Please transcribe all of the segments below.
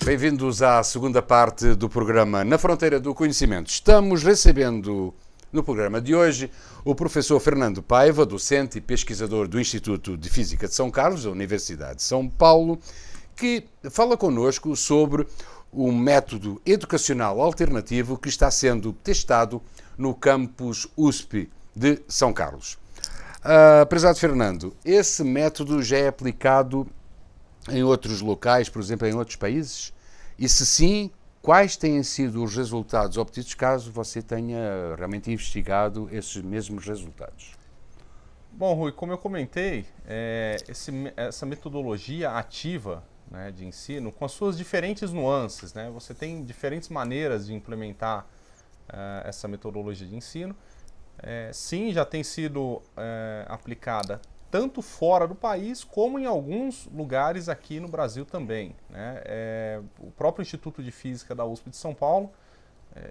Bem-vindos à segunda parte do programa Na Fronteira do Conhecimento. Estamos recebendo no programa de hoje o professor Fernando Paiva, docente e pesquisador do Instituto de Física de São Carlos, da Universidade de São Paulo, que fala connosco sobre o método educacional alternativo que está sendo testado no campus USP de São Carlos. Prezado Fernando, esse método já é aplicado em outros locais, por exemplo, em outros países? E se sim, quais têm sido os resultados obtidos caso você tenha realmente investigado esses mesmos resultados? Bom, Rui, como eu comentei, essa metodologia ativa, né, de ensino, com as suas diferentes nuances, né, você tem diferentes maneiras de implementar essa metodologia de ensino. Sim, já tem sido aplicada tanto fora do país, como em alguns lugares aqui no Brasil também, né? O próprio Instituto de Física da USP de São Paulo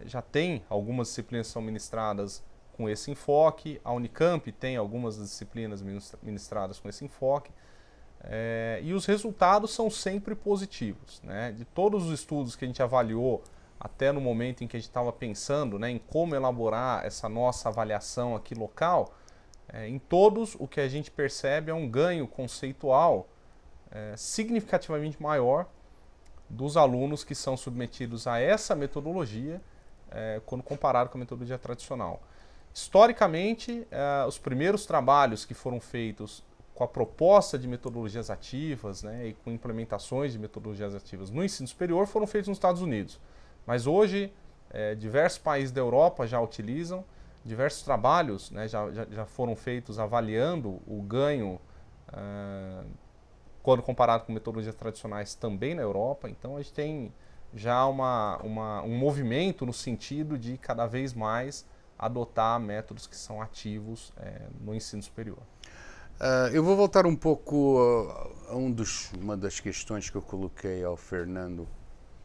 já tem algumas disciplinas que são ministradas com esse enfoque, a Unicamp tem algumas disciplinas ministradas com esse enfoque, e os resultados são sempre positivos, né? De todos os estudos que a gente avaliou até no momento em que a gente estava pensando, né, em como elaborar essa nossa avaliação aqui local, em todos o que a gente percebe é um ganho conceitual significativamente maior dos alunos que são submetidos a essa metodologia quando comparado com a metodologia tradicional. Historicamente, os primeiros trabalhos que foram feitos com a proposta de metodologias ativas, né, e com implementações de metodologias ativas no ensino superior foram feitos nos Estados Unidos. Mas hoje, diversos países da Europa já utilizam, diversos trabalhos, né, já foram feitos avaliando o ganho quando comparado com metodologias tradicionais também na Europa. Então a gente tem já um movimento no sentido de cada vez mais adotar métodos que são ativos no ensino superior. Eu vou voltar um pouco a uma das questões que eu coloquei ao Fernando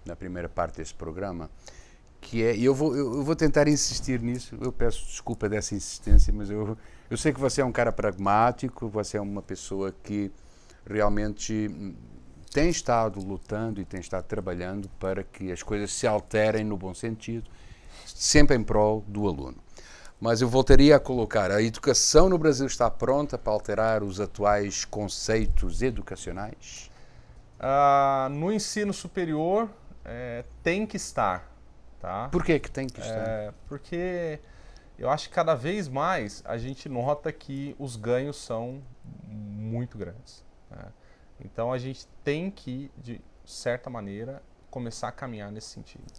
na primeira parte desse programa, que é, e eu vou tentar insistir nisso, eu peço desculpa dessa insistência, mas eu sei que você é um cara pragmático, você é uma pessoa que realmente tem estado lutando e tem estado trabalhando para que as coisas se alterem no bom sentido, sempre em prol do aluno. Mas eu voltaria a colocar, a educação no Brasil está pronta para alterar os atuais conceitos educacionais? No ensino superior tem que estar. Tá? Por que tem que estar? Porque eu acho que cada vez mais a gente nota que os ganhos são muito grandes, né? Então a gente tem que, de certa maneira, começar a caminhar nesse sentido.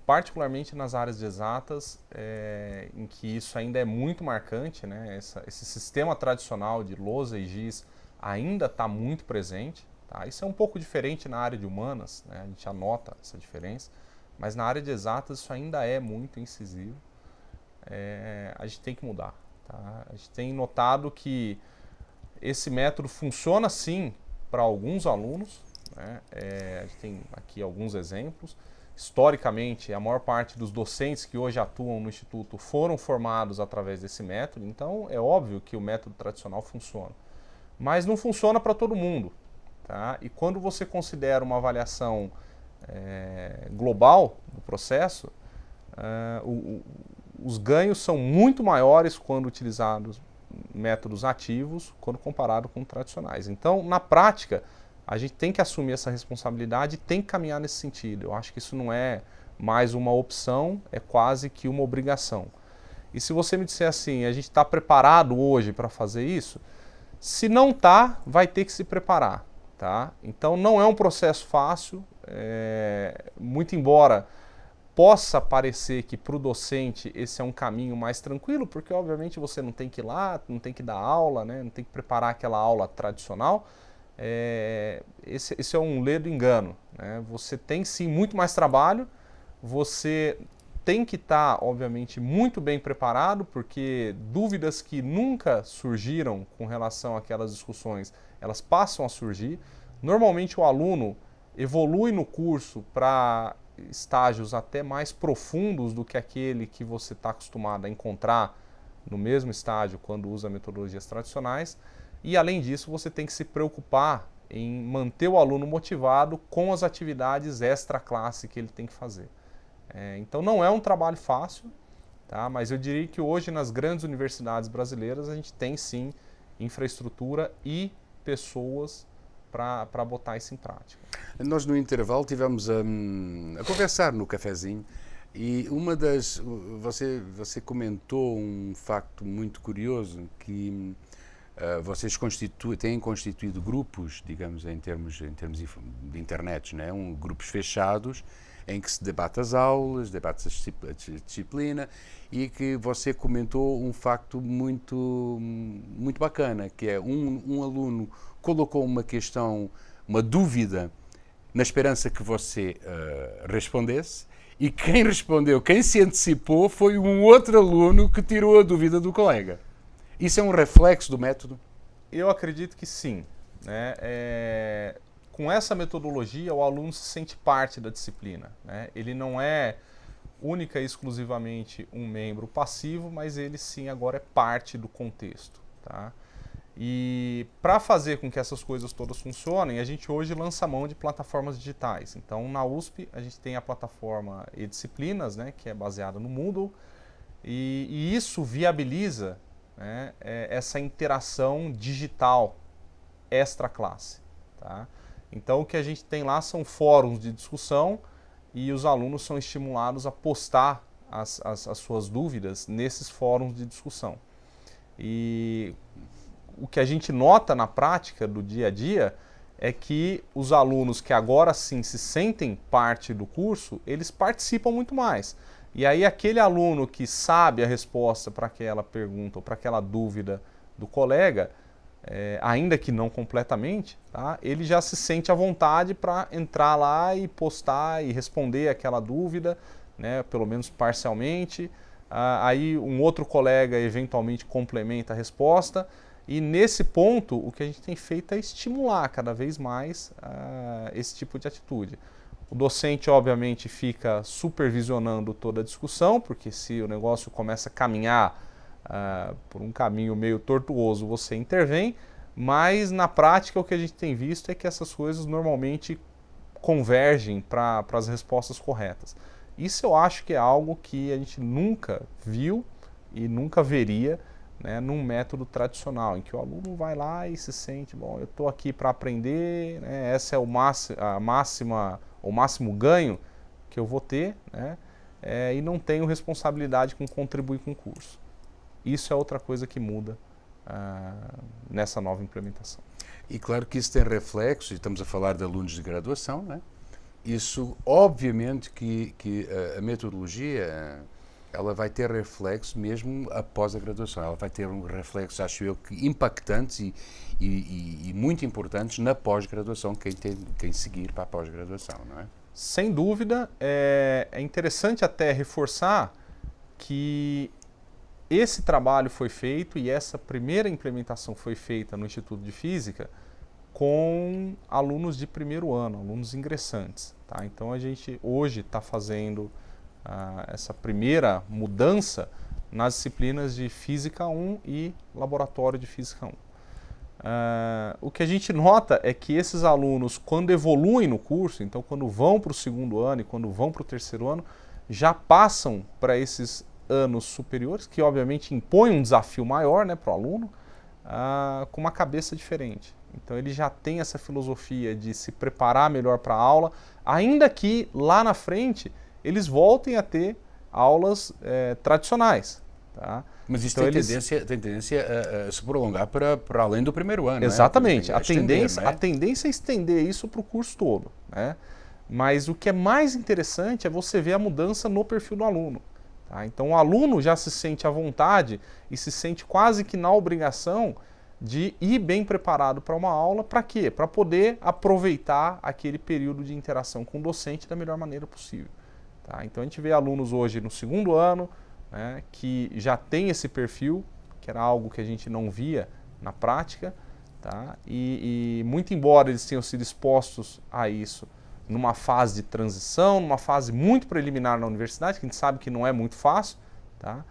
Particularmente nas áreas de exatas, em que isso ainda é muito marcante, né? Esse sistema tradicional de lousa e giz ainda está muito presente. Tá? Isso é um pouco diferente na área de humanas, né? A gente anota essa diferença. Mas na área de exatas isso ainda é muito incisivo. A gente tem que mudar. Tá? A gente tem notado que esse método funciona sim para alguns alunos, né? A gente tem aqui alguns exemplos. Historicamente, a maior parte dos docentes que hoje atuam no Instituto foram formados através desse método, então é óbvio que o método tradicional funciona. Mas não funciona para todo mundo. Tá? E quando você considera uma avaliação global do processo, os ganhos são muito maiores quando utilizados métodos ativos, quando comparado com tradicionais. Então, na prática, a gente tem que assumir essa responsabilidade e tem que caminhar nesse sentido. Eu acho que isso não é mais uma opção, é quase que uma obrigação. E se você me disser assim, a gente está preparado hoje para fazer isso? Se não está, vai ter que se preparar. Tá? Então não é um processo fácil, muito embora possa parecer que para o docente esse é um caminho mais tranquilo, porque obviamente você não tem que ir lá, não tem que dar aula, né? Não tem que preparar aquela aula tradicional, esse é um ledo engano, né? Você tem sim muito mais trabalho, você tem que estar obviamente muito bem preparado, porque dúvidas que nunca surgiram com relação àquelas discussões, elas passam a surgir. Normalmente o aluno evolui no curso para estágios até mais profundos do que aquele que você está acostumado a encontrar no mesmo estágio quando usa metodologias tradicionais. E além disso, você tem que se preocupar em manter o aluno motivado com as atividades extra-classe que ele tem que fazer. Então não é um trabalho fácil, tá? Mas eu diria que hoje nas grandes universidades brasileiras a gente tem sim infraestrutura e pessoas para botar isso em prática. Nós no intervalo tivemos a conversar no cafezinho e você comentou um facto muito curioso que vocês têm constituído grupos, digamos, em termos de internet, não é? Grupos fechados em que se debate as aulas, debate a disciplina, e que você comentou um facto muito bacana, que é um aluno colocou uma questão, uma dúvida, na esperança que você respondesse, e quem respondeu, quem se antecipou, foi um outro aluno que tirou a dúvida do colega. Isso é um reflexo do método? Eu acredito que sim, né? Com essa metodologia, o aluno se sente parte da disciplina, né? Ele não é única e exclusivamente um membro passivo, mas ele sim agora é parte do contexto, tá? E para fazer com que essas coisas todas funcionem, a gente hoje lança mão de plataformas digitais. Então, na USP, a gente tem a plataforma eDisciplinas, né, que é baseada no Moodle, e isso viabiliza, né, essa interação digital extra-classe, tá? Então, o que a gente tem lá são fóruns de discussão e os alunos são estimulados a postar as suas dúvidas nesses fóruns de discussão. E o que a gente nota na prática do dia a dia é que os alunos que agora sim se sentem parte do curso, eles participam muito mais. E aí aquele aluno que sabe a resposta para aquela pergunta ou para aquela dúvida do colega, ainda que não completamente, tá? Ele já se sente à vontade para entrar lá e postar e responder aquela dúvida, né? Pelo menos parcialmente. Aí um outro colega eventualmente complementa a resposta. E nesse ponto, o que a gente tem feito é estimular cada vez mais esse tipo de atitude. O docente, obviamente, fica supervisionando toda a discussão, porque se o negócio começa a caminhar por um caminho meio tortuoso, você intervém, mas na prática o que a gente tem visto é que essas coisas normalmente convergem para as respostas corretas. Isso eu acho que é algo que a gente nunca viu e nunca veria, né, num método tradicional, em que o aluno vai lá e se sente, bom, eu estou aqui para aprender, né, essa é o máximo ganho que eu vou ter, né, e não tenho responsabilidade com contribuir com o curso. Isso é outra coisa que muda nessa nova implementação. E claro que isso tem reflexos, e estamos a falar de alunos de graduação, né? Isso, obviamente, que a metodologia ela vai ter reflexo mesmo após a graduação. Ela vai ter um reflexo, acho eu, que impactantes e muito importantes na pós-graduação, quem seguir para a pós-graduação, não é? Sem dúvida, é interessante até reforçar que esse trabalho foi feito e essa primeira implementação foi feita no Instituto de Física com alunos de primeiro ano, alunos ingressantes, tá? Então a gente hoje está fazendo essa primeira mudança nas disciplinas de Física 1 e Laboratório de Física 1. O que a gente nota é que esses alunos, quando evoluem no curso, então quando vão para o segundo ano e quando vão para o terceiro ano, já passam para esses anos superiores, que obviamente impõem um desafio maior, né, para o aluno, com uma cabeça diferente. Então ele já tem essa filosofia de se preparar melhor para a aula, ainda que lá na frente eles voltem a ter aulas tradicionais. Tá? Mas isso então tem tendência a se prolongar para além do primeiro ano. Exatamente. Né? A tendência é estender isso para o curso todo. Né? Mas o que é mais interessante é você ver a mudança no perfil do aluno. Tá? Então o aluno já se sente à vontade e se sente quase que na obrigação de ir bem preparado para uma aula. Para quê? Para poder aproveitar aquele período de interação com o docente da melhor maneira possível. Tá? Então a gente vê alunos hoje no segundo ano, né, que já tem esse perfil, que era algo que a gente não via na prática, tá? E muito embora eles tenham sido expostos a isso numa fase de transição, numa fase muito preliminar na universidade, que a gente sabe que não é muito fácil, tá?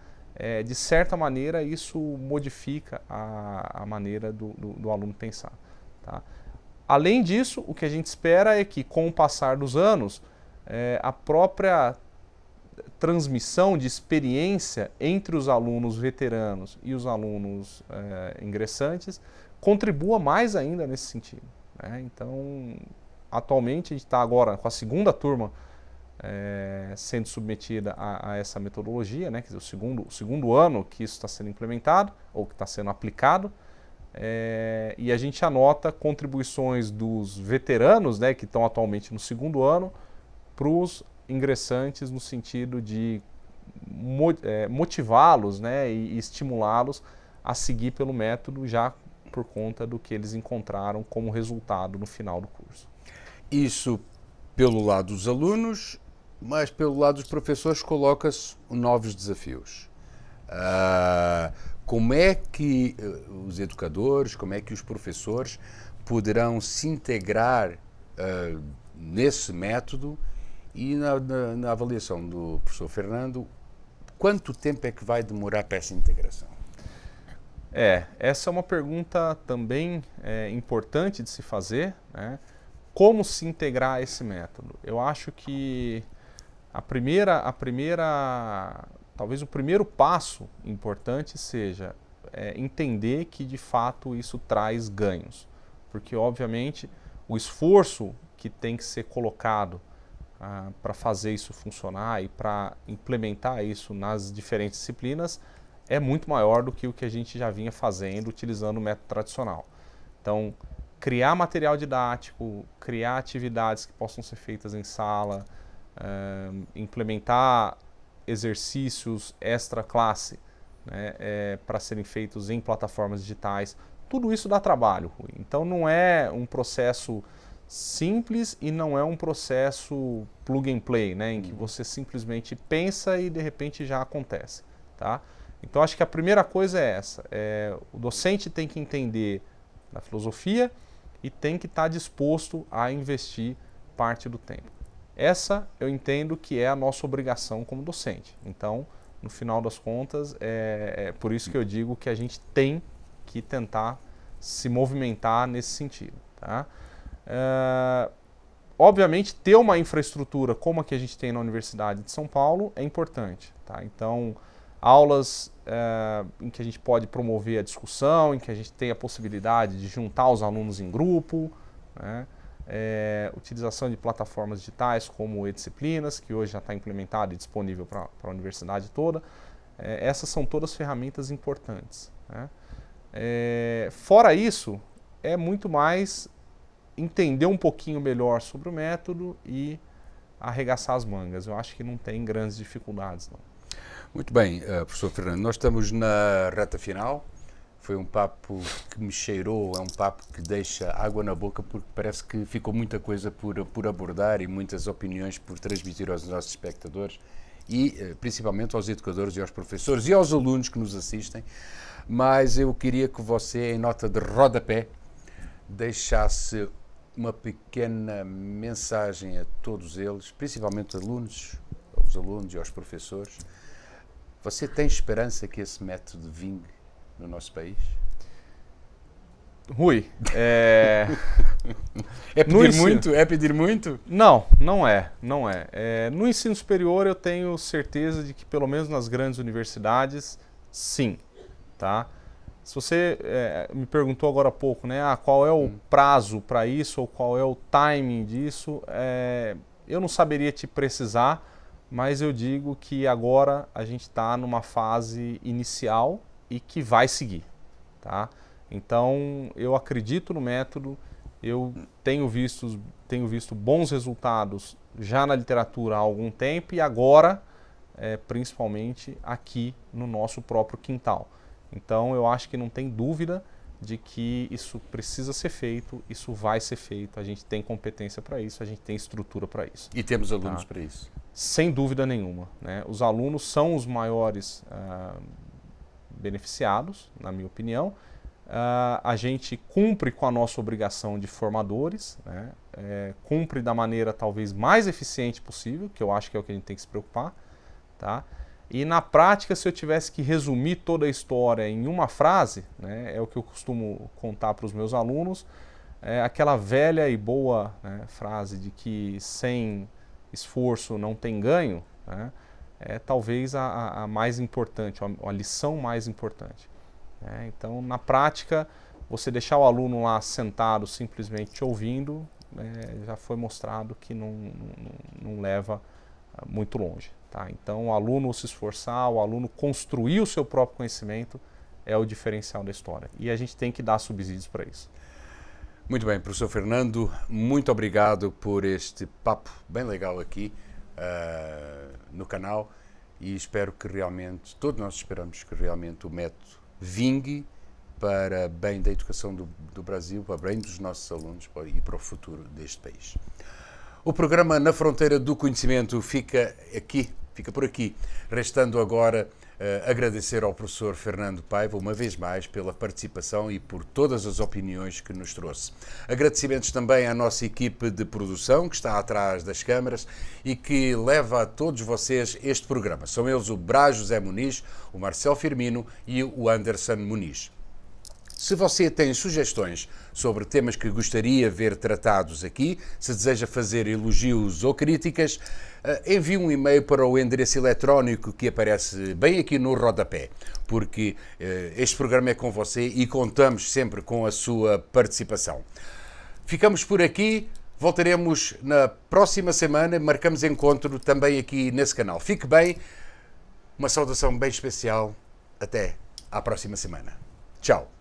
De certa maneira isso modifica a maneira do aluno pensar. Tá? Além disso, o que a gente espera é que, com o passar dos anos, a própria transmissão de experiência entre os alunos veteranos e os alunos ingressantes contribua mais ainda nesse sentido, né? Então, atualmente, a gente está agora com a segunda turma sendo submetida a essa metodologia, né? Quer dizer, o segundo ano que isso está sendo implementado, ou que está sendo aplicado, e a gente anota contribuições dos veteranos, né, que estão atualmente no segundo ano, para os ingressantes no sentido de motivá-los, né, e estimulá-los a seguir pelo método já por conta do que eles encontraram como resultado no final do curso. Isso pelo lado dos alunos, mas pelo lado dos professores coloca-se novos desafios. Como é que os educadores, como é que os professores poderão se integrar nesse método e na avaliação do professor Fernando, quanto tempo é que vai demorar para essa integração? Essa é uma pergunta também importante de se fazer, né? Como se integrar a esse método? Eu acho que talvez o primeiro passo importante seja entender que de fato isso traz ganhos, porque obviamente o esforço que tem que ser colocado para fazer isso funcionar e para implementar isso nas diferentes disciplinas é muito maior do que o que a gente já vinha fazendo utilizando o método tradicional. Então, criar material didático, criar atividades que possam ser feitas em sala, implementar exercícios extra-classe, né, para serem feitos em plataformas digitais, tudo isso dá trabalho, Rui. Então não é um processo simples e não é um processo plug and play, né, em que você simplesmente pensa e de repente já acontece, tá? Então acho que a primeira coisa é essa, o docente tem que entender da filosofia e tem que estar disposto a investir parte do tempo. Essa eu entendo que é a nossa obrigação como docente. Então, no final das contas, é por isso que eu digo que a gente tem que tentar se movimentar nesse sentido, tá? Obviamente, ter uma infraestrutura como a que a gente tem na Universidade de São Paulo é importante, tá? Então, aulas em que a gente pode promover a discussão, em que a gente tem a possibilidade de juntar os alunos em grupo, né? Utilização de plataformas digitais como e-disciplinas, que hoje já está implementado e disponível para a universidade toda. Essas são todas ferramentas importantes, né? Fora isso, é muito mais entender um pouquinho melhor sobre o método e arregaçar as mangas. Eu acho que não tem grandes dificuldades, não. Muito bem, professor Fernando, nós estamos na reta final. Foi um papo que me cheirou, é um papo que deixa água na boca, porque parece que ficou muita coisa por abordar e muitas opiniões por transmitir aos nossos espectadores e principalmente aos educadores e aos professores e aos alunos que nos assistem. Mas eu queria que você, em nota de rodapé, deixasse uma pequena mensagem a todos eles, principalmente aos alunos e aos professores. Você tem esperança que esse método vingue no nosso país? Rui, é pedir muito? É pedir muito? Não, não é. No ensino superior eu tenho certeza de que pelo menos nas grandes universidades, sim, tá? Se você me perguntou agora há pouco, né, qual é o prazo para isso ou qual é o timing disso, eu não saberia te precisar, mas eu digo que agora a gente está numa fase inicial e que vai seguir, tá? Então, eu acredito no método, eu tenho visto bons resultados já na literatura há algum tempo e agora, principalmente aqui no nosso próprio quintal. Então, eu acho que não tem dúvida de que isso precisa ser feito, isso vai ser feito, a gente tem competência para isso, a gente tem estrutura para isso. E temos alunos para isso? Sem dúvida nenhuma, né? Os alunos são os maiores beneficiados, na minha opinião. A gente cumpre com a nossa obrigação de formadores, né? Cumpre da maneira talvez mais eficiente possível, que eu acho que é o que a gente tem que se preocupar, tá? E na prática, se eu tivesse que resumir toda a história em uma frase, né, é o que eu costumo contar para os meus alunos, aquela velha e boa, né, frase de que sem esforço não tem ganho, né, é talvez a mais importante, a lição mais importante. Né? Então, na prática, você deixar o aluno lá sentado simplesmente te ouvindo, já foi mostrado que não leva muito longe. Tá? Então, o aluno se esforçar, o aluno construir o seu próprio conhecimento é o diferencial da história. E a gente tem que dar subsídios para isso. Muito bem, professor Fernando, muito obrigado por este papo bem legal aqui no canal e espero que realmente, todos nós esperamos que realmente o método vingue para bem da educação do Brasil, para bem dos nossos alunos e para o futuro deste país. O programa Na Fronteira do Conhecimento fica por aqui, restando agora agradecer ao professor Fernando Paiva uma vez mais pela participação e por todas as opiniões que nos trouxe. Agradecimentos também à nossa equipe de produção que está atrás das câmaras e que leva a todos vocês este programa. São eles o Brás José Muniz, o Marcelo Firmino e o Anderson Muniz. Se você tem sugestões sobre temas que gostaria de ver tratados aqui, se deseja fazer elogios ou críticas, envie um e-mail para o endereço eletrónico que aparece bem aqui no rodapé, porque este programa é com você e contamos sempre com a sua participação. Ficamos por aqui, voltaremos na próxima semana, marcamos encontro também aqui nesse canal. Fique bem, uma saudação bem especial, até à próxima semana. Tchau.